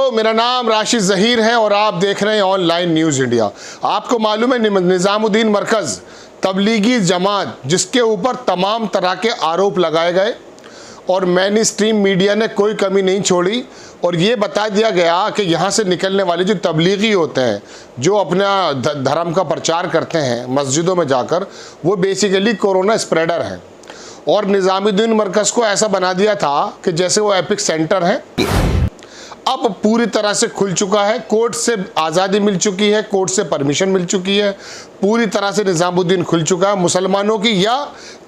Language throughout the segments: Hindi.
दोस्तों, मेरा नाम राशिद ज़हीर है और आप देख रहे हैं ऑनलाइन न्यूज़ इंडिया। आपको मालूम है निज़ामुद्दीन मरकज़ तबलीगी जमात जिसके ऊपर तमाम तरह के आरोप लगाए गए और मेन स्ट्रीम मीडिया ने कोई कमी नहीं छोड़ी और ये बता दिया गया कि यहाँ से निकलने वाले जो तबलीगी होते हैं, जो अपना धर्म का प्रचार करते हैं मस्जिदों में जाकर, वो बेसिकली कोरोना स्प्रेडर हैं। और निज़ामुद्दीन मरकज़ को ऐसा बना दिया था कि जैसे वो एपिक सेंटर है। अब पूरी तरह से खुल चुका है, कोर्ट से आज़ादी मिल चुकी है, कोर्ट से परमिशन मिल चुकी है, पूरी तरह से निज़ामुद्दीन खुल चुका है। मुसलमानों की या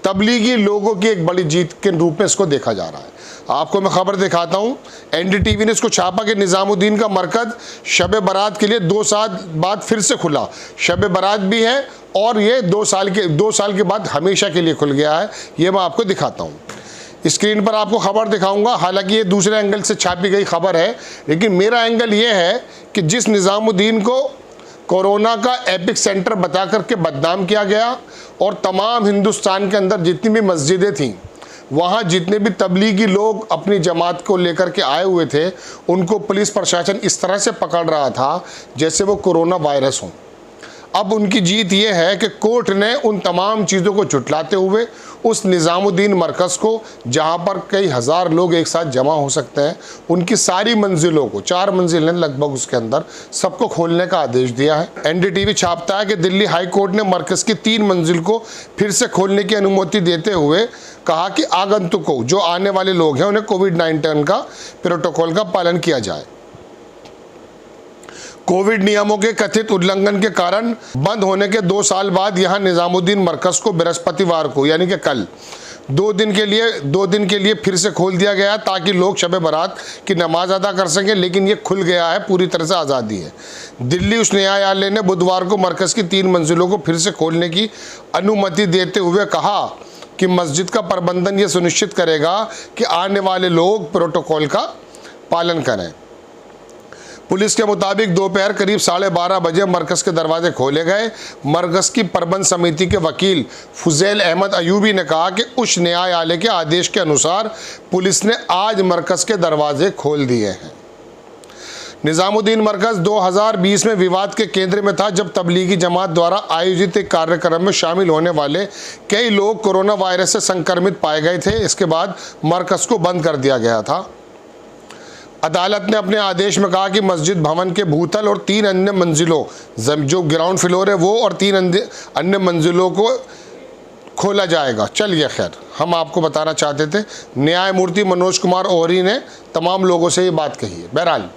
तबलीगी लोगों की एक बड़ी जीत के रूप में इसको देखा जा रहा है। आपको मैं खबर दिखाता हूँ, एनडीटीवी ने इसको छापा कि निज़ामुद्दीन का मरकज़ शब बारात के लिए 2 साल बाद फिर से खुला। शब बारात भी है और ये 2 साल के बाद हमेशा के लिए खुल गया है। ये मैं आपको दिखाता हूँ, स्क्रीन पर आपको खबर दिखाऊंगा। हालांकि ये दूसरे एंगल से छापी गई खबर है, लेकिन मेरा एंगल ये है कि जिस निज़ामुद्दीन को कोरोना का एपिक सेंटर बता करके बदनाम किया गया और तमाम हिंदुस्तान के अंदर जितनी भी मस्जिदें थीं, वहाँ जितने भी तबलीगी लोग अपनी जमात को लेकर के आए हुए थे, उनको पुलिस प्रशासन इस तरह से पकड़ रहा था जैसे वो कोरोना वायरस हो। अब उनकी जीत ये है कि कोर्ट ने उन तमाम चीज़ों को झुटलाते हुए उस निज़ामुद्दीन मरकज़ को, जहाँ पर कई हज़ार लोग एक साथ जमा हो सकते हैं, उनकी सारी मंजिलों को, 4 मंजिलें लगभग उसके अंदर, सबको खोलने का आदेश दिया है। एनडीटीवी छापता है कि दिल्ली हाई कोर्ट ने मरकज़ की 3 मंजिल को फिर से खोलने की अनुमति देते हुए कहा कि आगंतुकों, जो आने वाले लोग हैं, उन्हें कोविड-19 का प्रोटोकॉल का पालन किया जाए। कोविड नियमों के कथित उल्लंघन के कारण बंद होने के 2 साल बाद यहां निज़ामुद्दीन मरकज़ को बृहस्पतिवार को, यानी कि कल 2 दिन के लिए फिर से खोल दिया गया ताकि लोग शब बारात की नमाज अदा कर सकें। लेकिन ये खुल गया है, पूरी तरह से आज़ादी है। दिल्ली उच्च न्यायालय ने बुधवार को मरकज़ की 3 मंजिलों को फिर से खोलने की अनुमति देते हुए कहा कि मस्जिद का प्रबंधन ये सुनिश्चित करेगा कि आने वाले लोग प्रोटोकॉल का पालन करें। पुलिस के मुताबिक दोपहर करीब 12:30 बजे मरकज़ के दरवाजे खोले गए। मरकज़ की प्रबंध समिति के वकील फुज़ैल अहमद अयूबी ने कहा कि उच्च न्यायालय के आदेश के अनुसार पुलिस ने आज मरकज़ के दरवाजे खोल दिए हैं। निज़ामुद्दीन मरकज़ 2020 में विवाद के केंद्र में था, जब तबलीगी जमात द्वारा आयोजित एक कार्यक्रम में शामिल होने वाले कई लोग कोरोना वायरस से संक्रमित पाए गए थे। इसके बाद मरकज़ को बंद कर दिया गया था। अदालत ने अपने आदेश में कहा कि मस्जिद भवन के भूतल और 3 अन्य मंजिलों, जो ग्राउंड फ्लोर है वो, और 3 अन्य मंजिलों को खोला जाएगा। चलिए खैर, हम आपको बताना चाहते थे, न्यायमूर्ति मनोज कुमार ओहरी ने तमाम लोगों से ये बात कही है। बहरहाल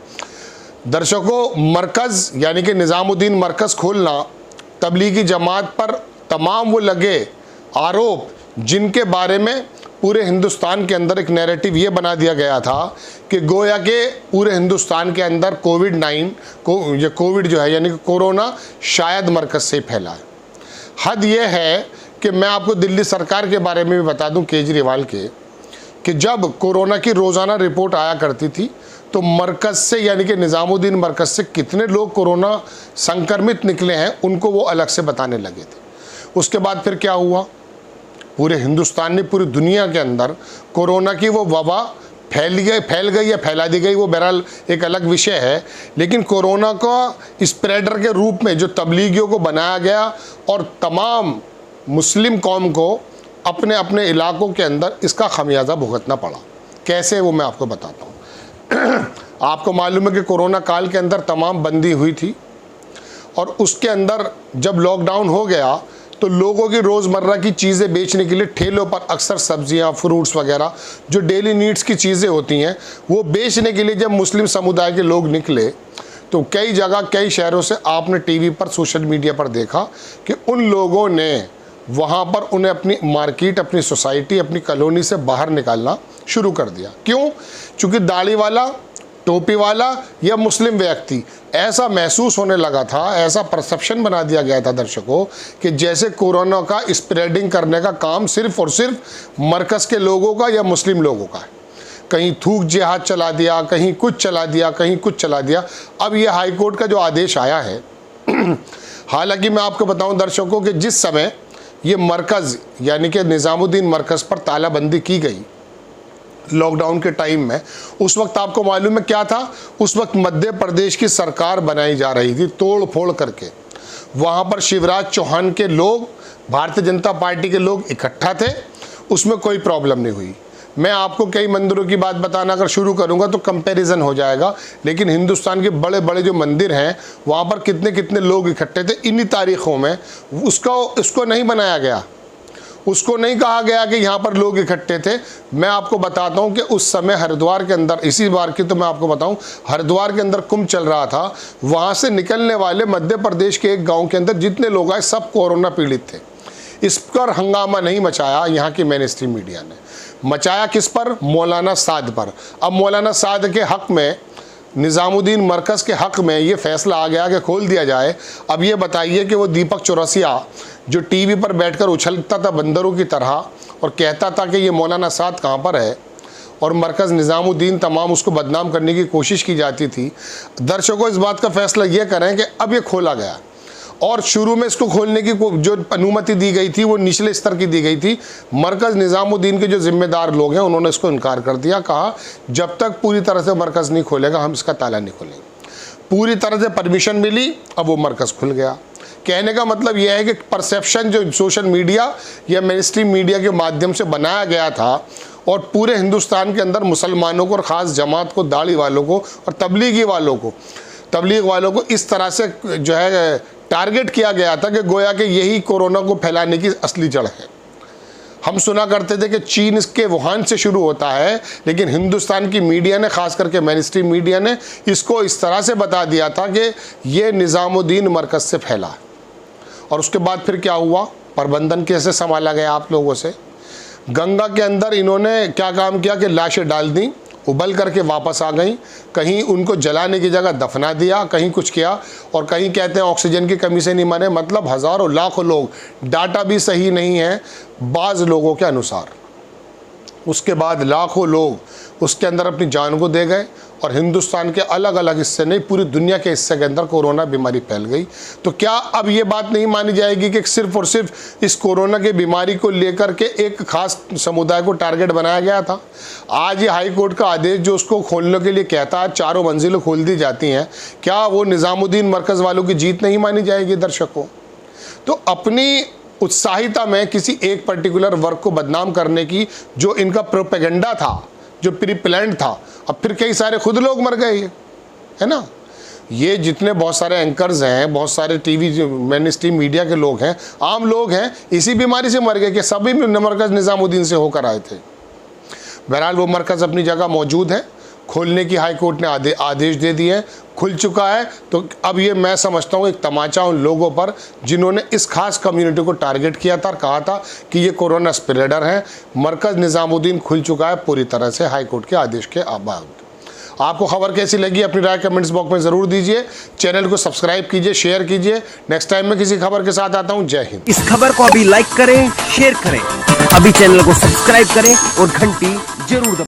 दर्शकों, मरकज़ यानी कि निज़ामुद्दीन मरकज़ खोलना, तबलीगी जमात पर तमाम वो लगे आरोप जिनके बारे में पूरे हिंदुस्तान के अंदर एक नैरेटिव ये बना दिया गया था कि गोया के पूरे हिंदुस्तान के अंदर कोविड जो है, यानी कि कोरोना, शायद मरकज़ से फैला है। हद ये है कि मैं आपको दिल्ली सरकार के बारे में भी बता दूं, केजरीवाल के, कि जब कोरोना की रोज़ाना रिपोर्ट आया करती थी तो मरकज़ से, यानी कि निज़ामुद्दीन मरकज़ से कितने लोग कोरोना संक्रमित निकले हैं उनको वो अलग से बताने लगे थे। उसके बाद फिर क्या हुआ, पूरे हिंदुस्तान ने, पूरी दुनिया के अंदर कोरोना की वो वबा फैल गई या फैला दी गई, वो बहरहाल एक अलग विषय है। लेकिन कोरोना का स्प्रेडर के रूप में जो तबलीगियों को बनाया गया और तमाम मुस्लिम कौम को अपने अपने इलाकों के अंदर इसका खमियाजा भुगतना पड़ा। कैसे, वो मैं आपको बताता हूँ। आपको मालूम है कि कोरोना काल के अंदर तमाम बंदी हुई थी और उसके अंदर जब लॉकडाउन हो गया तो लोगों की रोज़मर्रा की चीज़ें बेचने के लिए ठेलों पर अक्सर सब्जियां, फ्रूट्स वगैरह जो डेली नीड्स की चीज़ें होती हैं, वो बेचने के लिए जब मुस्लिम समुदाय के लोग निकले तो कई जगह, कई शहरों से आपने टीवी पर, सोशल मीडिया पर देखा कि उन लोगों ने वहाँ पर उन्हें अपनी मार्केट, अपनी सोसाइटी, अपनी कॉलोनी से बाहर निकालना शुरू कर दिया। क्यों? चूँकि दाढ़ी वाला, टोपी वाला या मुस्लिम व्यक्ति, ऐसा महसूस होने लगा था, ऐसा परसेप्शन बना दिया गया था दर्शकों कि जैसे कोरोना का स्प्रेडिंग करने का काम सिर्फ और सिर्फ मरकज़ के लोगों का या मुस्लिम लोगों का है। कहीं थूक जिहाद चला दिया, कहीं कुछ चला दिया, कहीं कुछ चला दिया। अब ये हाई कोर्ट का जो आदेश आया है हालांकि मैं आपको बताऊं दर्शकों कि जिस समय ये मरकज़ यानी कि निज़ामुद्दीन मरकज़ पर तालाबंदी की गई लॉकडाउन के टाइम में, उस वक्त आपको मालूम है क्या था, उस वक्त मध्य प्रदेश की सरकार बनाई जा रही थी तोड़ फोड़ करके। वहाँ पर शिवराज चौहान के लोग, भारतीय जनता पार्टी के लोग इकट्ठा थे, उसमें कोई प्रॉब्लम नहीं हुई। मैं आपको कई मंदिरों की बात बताना अगर शुरू करूंगा तो कंपैरिजन हो जाएगा, लेकिन हिंदुस्तान के बड़े बड़े जो मंदिर हैं वहाँ पर कितने कितने लोग इकट्ठे थे इन्हीं तारीखों में। उसको नहीं बनाया गया, उसको नहीं कहा गया कि यहाँ पर लोग इकट्ठे थे। मैं आपको बताता हूँ कि उस समय हरिद्वार के अंदर, इसी बार की तो मैं आपको बताऊँ, हरिद्वार के अंदर कुंभ चल रहा था, वहाँ से निकलने वाले मध्य प्रदेश के एक गाँव के अंदर जितने लोग आए सब कोरोना पीड़ित थे। इस पर हंगामा नहीं मचाया यहाँ की मेन स्ट्रीम मीडिया ने, मचाया किस पर? मौलाना साद पर। अब मौलाना साद के हक में, निज़ामुद्दीन मरकज़ के हक में ये फैसला आ गया कि खोल दिया जाए। अब ये बताइए कि वो दीपक चौरसिया जो टीवी पर बैठकर उछलता था बंदरों की तरह और कहता था कि ये मौलाना साद कहाँ पर है, और मरकज़ निज़ामुद्दीन तमाम उसको बदनाम करने की कोशिश की जाती थी। दर्शकों, इस बात का फैसला ये करें कि अब ये खोला गया, और शुरू में इसको खोलने की जो अनुमति दी गई थी वो निचले स्तर की दी गई थी। मरकज़ निज़ामुद्दीन के जो जिम्मेदार लोग हैं उन्होंने इसको इनकार कर दिया, कहा जब तक पूरी तरह से मरकज़ नहीं खोलेगा हम इसका ताला नहीं खोलेंगे। पूरी तरह से परमिशन मिली, अब वो मरकज़ खुल गया। कहने का मतलब यह है कि परसेप्शन जो सोशल मीडिया या मेन स्ट्रीम मीडिया के माध्यम से बनाया गया था और पूरे हिंदुस्तान के अंदर मुसलमानों को और ख़ास जमात को, दाढ़ी वालों को और तबलीग वालों को इस तरह से जो है टारगेट किया गया था कि गोया कि यही कोरोना को फैलाने की असली जड़ है। हम सुना करते थे कि चीन के वुहान से शुरू होता है, लेकिन हिंदुस्तान की मीडिया ने, खास करके मेन स्ट्रीम मीडिया ने, इसको इस तरह से बता दिया था कि ये निज़ामुद्दीन मरकज़ से फैला। और उसके बाद फिर क्या हुआ, प्रबंधन कैसे संभाला गया आप लोगों से। गंगा के अंदर इन्होंने क्या काम किया कि लाशें डाल दी, उबल करके वापस आ गई, कहीं उनको जलाने की जगह दफना दिया, कहीं कुछ किया, और कहीं कहते हैं ऑक्सीजन की कमी से नहीं मरे। मतलब हज़ारों लाखों लोग, डाटा भी सही नहीं है बाज़ लोगों के अनुसार। उसके बाद लाखों लोग उसके अंदर अपनी जान को दे गए, और हिंदुस्तान के अलग अलग हिस्से नहीं, पूरी दुनिया के हिस्से के अंदर कोरोना बीमारी फैल गई। तो क्या अब ये बात नहीं मानी जाएगी कि सिर्फ और सिर्फ इस कोरोना की बीमारी को लेकर के एक खास समुदाय को टारगेट बनाया गया था? आज ये हाई कोर्ट का आदेश जो उसको खोलने के लिए कहता है, चारों मंजिलें खोल दी जाती हैं, क्या वो निज़ामुद्दीन मरकज़ वालों की जीत नहीं मानी जाएगी? दर्शकों, तो अपनी उत्साहिता में किसी एक पर्टिकुलर वर्ग को बदनाम करने की जो इनका प्रोपेगेंडा था, जो प्री प्लान था, अब फिर कई सारे खुद लोग मर गए, है ना। ये जितने बहुत सारे एंकर्स हैं, बहुत सारे टीवी मेन स्ट्रीम मीडिया के लोग हैं, आम लोग हैं, इसी बीमारी से मर गए कि सभी मरकज़ निज़ामुद्दीन से होकर आए थे। बहरहाल वो मरकज़ अपनी जगह मौजूद है, खोलने की हाई कोर्ट ने आदेश दे दिए हैं, खुल चुका है। तो अब ये मैं समझता हूँ एक तमाचा उन लोगों पर जिन्होंने इस खास कम्युनिटी को टारगेट किया था और कहा था कि ये कोरोना स्प्रेडर हैं। मरकज़ निज़ामुद्दीन खुल चुका है पूरी तरह से हाई कोर्ट के आदेश के बाद। आपको खबर कैसी लगी अपनी राय कमेंट्स बॉक्स में ज़रूर दीजिए। चैनल को सब्सक्राइब कीजिए, शेयर कीजिए। नेक्स्ट टाइम मैं किसी खबर के साथ आता हूँ। जय हिंद। इस खबर को अभी लाइक करें, शेयर करें, अभी चैनल को सब्सक्राइब करें और घंटी जरूर दबाएं।